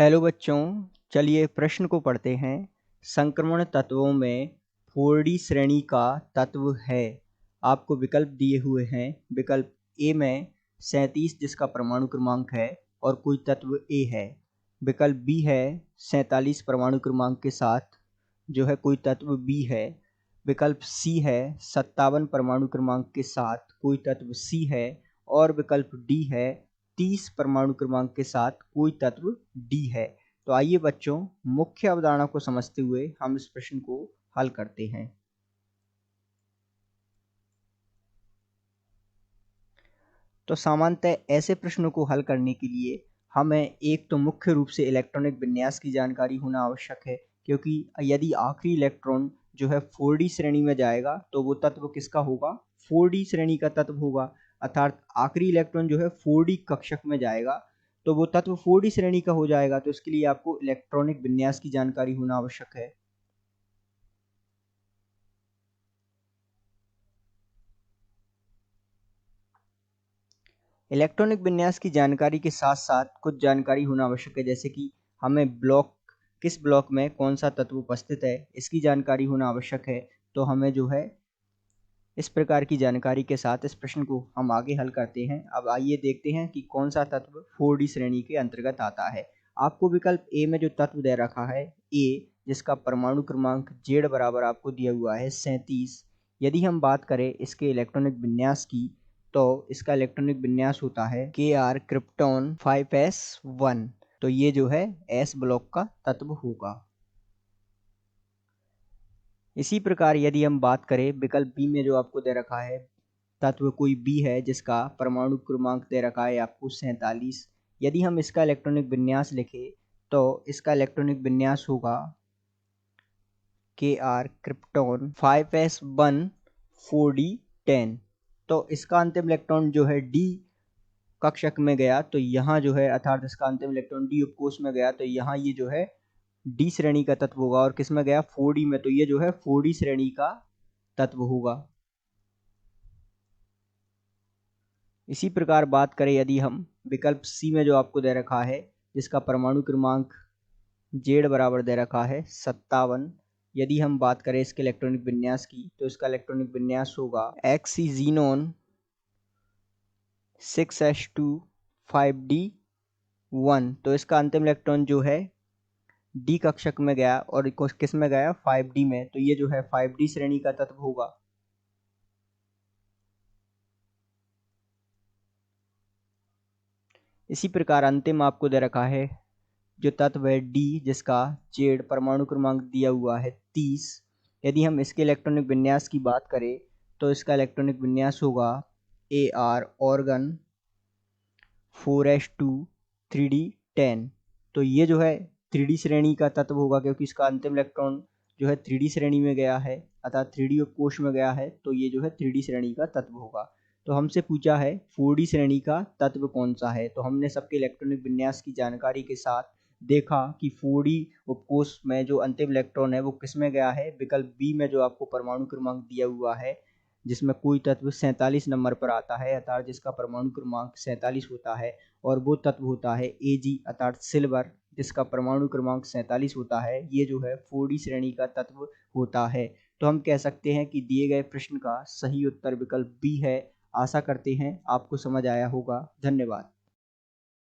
Hello बच्चों, चलिए प्रश्न को पढ़ते हैं। संक्रमण तत्वों में 4D श्रेणी का तत्व है। आपको विकल्प दिए हुए हैं। विकल्प ए में 37 जिसका परमाणु क्रमांक है और कोई तत्व ए है। विकल्प बी है 47 परमाणु क्रमांक के साथ जो है कोई तत्व बी है। विकल्प सी है 57 परमाणु क्रमांक के साथ कोई तत्व सी है। और विकल्प डी है 30 परमाणु क्रमांक के साथ कोई तत्व डी है। तो आइए बच्चों, मुख्य अवधारणा को समझते हुए हम इस प्रश्न को हल करते हैं। तो सामान्यतः ऐसे प्रश्नों को हल करने के लिए हमें एक तो मुख्य रूप से इलेक्ट्रॉनिक विन्यास की जानकारी होना आवश्यक है, क्योंकि यदि आखिरी इलेक्ट्रॉन जो है 4D श्रेणी में जाएगा तो वो तत्व किसका होगा? 4D श्रेणी का तत्व होगा। अर्थात आखिरी इलेक्ट्रॉन जो है 4D कक्षक में जाएगा तो वो तत्व 4D श्रेणी का हो जाएगा। तो इसके लिए आपको इलेक्ट्रॉनिक विन्यास की जानकारी होना आवश्यक है। इलेक्ट्रॉनिक विन्यास की जानकारी के साथ साथ कुछ जानकारी होना आवश्यक है, जैसे कि हमें किस ब्लॉक में कौन सा तत्व उपस्थित है इसकी जानकारी होना आवश्यक है। तो हमें जो है इस प्रकार की जानकारी के साथ इस प्रश्न को हम आगे हल करते हैं। अब आइए देखते हैं कि कौन सा तत्व 4D श्रेणी के अंतर्गत आता है। आपको विकल्प ए में जो तत्व दे रखा है ए, जिसका परमाणु क्रमांक Z बराबर आपको दिया हुआ है 37। यदि हम बात करें इसके इलेक्ट्रॉनिक विन्यास की तो इसका इलेक्ट्रॉनिक विन्यास होता है Kr क्रिप्टॉन 5s1। तो ये जो है S ब्लॉक का तत्व होगा। इसी प्रकार यदि हम बात करें विकल्प बी में जो आपको दे रखा है तत्व कोई बी है जिसका परमाणु क्रमांक दे रखा है आपको 47। यदि हम इसका इलेक्ट्रॉनिक विन्यास लिखें तो इसका इलेक्ट्रॉनिक विन्यास होगा Kr क्रिप्टॉन 5s1 4D10। तो इसका अंतिम इलेक्ट्रॉन जो है डी कक्षक में गया तो यहाँ जो है अर्थात इसका अंतिम इलेक्ट्रॉन डी उपकोष में गया तो यहाँ ये जो है डी श्रेणी का तत्व होगा। और किस में गया? 4D में। तो ये जो है 4D श्रेणी का तत्व होगा। इसी प्रकार बात करें यदि हम विकल्प सी में जो आपको दे रखा है जिसका परमाणु क्रमांक Z बराबर दे रखा है 57। यदि हम बात करें इसके इलेक्ट्रॉनिक विन्यास की तो इसका इलेक्ट्रॉनिक विन्यास होगा Xenon 6s2 5D1। तो इसका अंतिम इलेक्ट्रॉन जो है डी कक्षक में गया और किस में गया? 5D में। तो ये जो है 5D श्रेणी का तत्व होगा। इसी प्रकार अंतिम आपको दे रखा है जो तत्व है डी जिसका Z परमाणु क्रमांक दिया हुआ है 30। यदि हम इसके इलेक्ट्रॉनिक विन्यास की बात करें तो इसका इलेक्ट्रॉनिक विन्यास होगा Ar ऑर्गन 4s2 3D10। तो ये जो है 3D श्रेणी का तत्व होगा, क्योंकि इसका अंतिम इलेक्ट्रॉन जो है 3D श्रेणी में गया है अर्थात 3D उपकोष में गया है। तो ये जो है 3D श्रेणी का तत्व होगा। तो हमसे पूछा है 4D श्रेणी का तत्व कौन सा है। तो हमने सबके इलेक्ट्रॉनिक विन्यास की जानकारी के साथ देखा कि 4D उपकोष में जो अंतिम इलेक्ट्रॉन है वो किस में गया है? विकल्प बी में जो आपको परमाणु क्रमांक दिया हुआ है जिसमें कोई तत्व 47 नंबर पर आता है अर्थात जिसका परमाणु क्रमांक 47 होता है। और वो तत्व होता है Ag अर्थात सिल्वर जिसका परमाणु क्रमांक 47 होता है। ये जो है 4D श्रेणी का तत्व होता है। तो हम कह सकते हैं कि दिए गए प्रश्न का सही उत्तर विकल्प बी है। आशा करते हैं आपको समझ आया होगा। धन्यवाद।